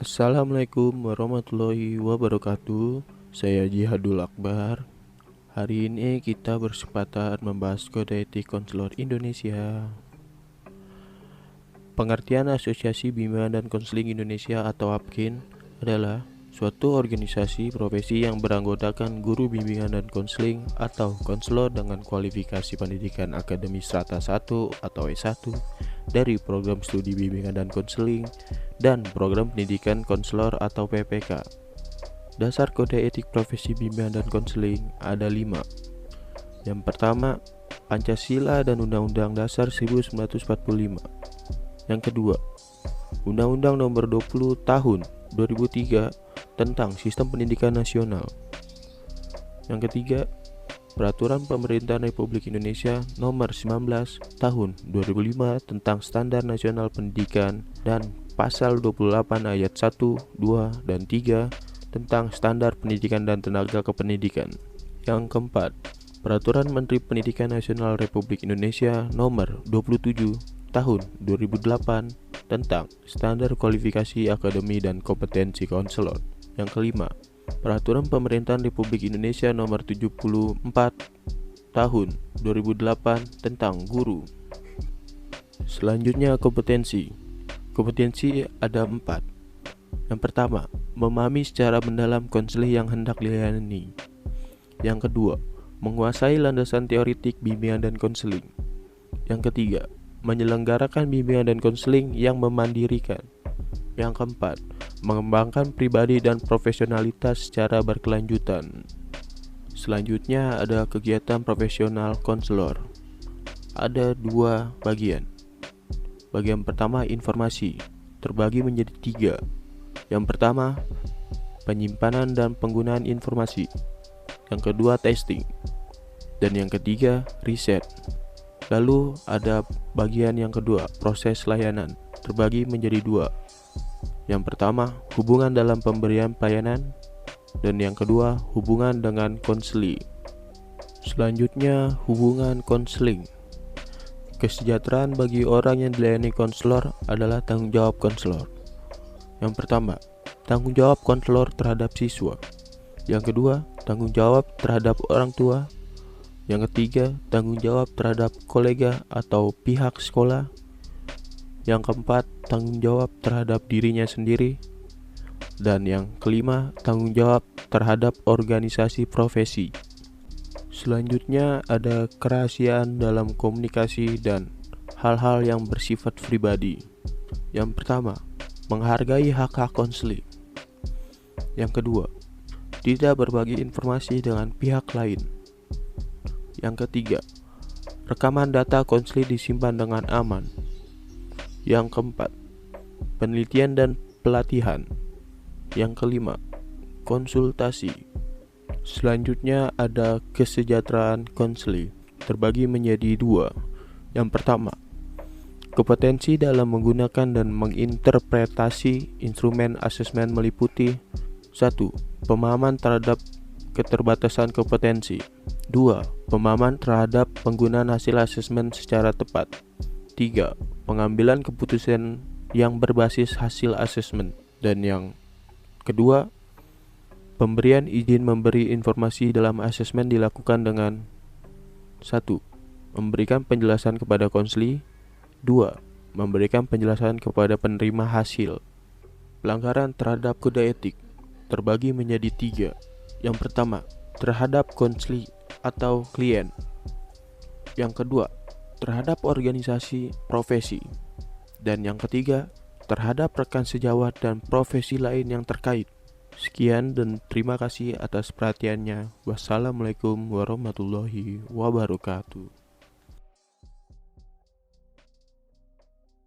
Assalamualaikum warahmatullahi wabarakatuh. Saya Jihadul Akbar. Hari ini kita berkesempatan membahas kode etik konselor Indonesia. Pengertian Asosiasi Bimbingan dan Konseling Indonesia atau APKIN adalah suatu organisasi profesi yang beranggotakan guru bimbingan dan konseling atau konselor dengan kualifikasi pendidikan akademis strata 1 atau S1 dari program studi bimbingan dan konseling dan program pendidikan konselor atau PPK. Dasar kode etik profesi bimbingan dan konseling ada 5. Yang pertama, Pancasila dan Undang-Undang Dasar 1945. Yang kedua, Undang-Undang Nomor 20 Tahun 2003 tentang Sistem Pendidikan Nasional. Yang ketiga, Peraturan Pemerintahan Republik Indonesia Nomor 19 Tahun 2005 tentang Standar Nasional Pendidikan dan Pasal 28 ayat 1, 2, dan 3 tentang Standar Pendidikan dan Tenaga Kependidikan. Yang keempat, Peraturan Menteri Pendidikan Nasional Republik Indonesia Nomor 27 Tahun 2008 tentang Standar Kualifikasi Akademi dan Kompetensi Konselor. Yang kelima, Peraturan Pemerintahan Republik Indonesia Nomor 74 Tahun 2008 tentang Guru. Selanjutnya, kompetensi. Kompetensi ada 4. Yang pertama, memahami secara mendalam konseling yang hendak dilayani. Yang kedua, menguasai landasan teoritik bimbingan dan konseling. Yang ketiga, menyelenggarakan bimbingan dan konseling yang memandirikan. Yang keempat, mengembangkan pribadi dan profesionalitas secara berkelanjutan. Selanjutnya ada kegiatan profesional konselor. Ada 2 bagian. Bagian pertama, informasi, terbagi menjadi 3. Yang pertama, penyimpanan dan penggunaan informasi. Yang kedua, testing. Dan yang ketiga, riset. Lalu ada bagian yang kedua, proses layanan, terbagi menjadi 2. Yang pertama, hubungan dalam pemberian pelayanan, dan yang kedua, hubungan dengan konseling. Selanjutnya, hubungan konseling. Kesejahteraan bagi orang yang dilayani konselor adalah tanggung jawab konselor. Yang pertama, tanggung jawab konselor terhadap siswa. Yang kedua, tanggung jawab terhadap orang tua. Yang ketiga, tanggung jawab terhadap kolega atau pihak sekolah. Yang keempat, tanggung jawab terhadap dirinya sendiri. Dan yang kelima, tanggung jawab terhadap organisasi profesi. Selanjutnya ada kerahasiaan dalam komunikasi dan hal-hal yang bersifat pribadi. Yang pertama, menghargai hak-hak konseling. Yang kedua, tidak berbagi informasi dengan pihak lain. Yang ketiga, rekaman data konseling disimpan dengan aman. Yang keempat, penelitian dan pelatihan. Yang kelima, konsultasi. Selanjutnya ada kesejahteraan konseling, terbagi menjadi 2. Yang pertama, kompetensi dalam menggunakan dan menginterpretasi instrumen asesmen meliputi 1. Pemahaman terhadap keterbatasan kompetensi. 2. Pemahaman terhadap penggunaan hasil asesmen secara tepat. 3. Pengambilan keputusan yang berbasis hasil asesmen. Dan yang kedua, pemberian izin memberi informasi dalam asesmen dilakukan dengan 1. Memberikan penjelasan kepada konseli. 2. Memberikan penjelasan kepada penerima hasil. Pelanggaran terhadap kode etik terbagi menjadi 3. Yang pertama, terhadap konseli atau klien. Yang kedua, terhadap organisasi profesi. Dan yang ketiga, terhadap rekan sejawat dan profesi lain yang terkait. Sekian dan terima kasih atas perhatiannya. Wassalamualaikum warahmatullahi wabarakatuh.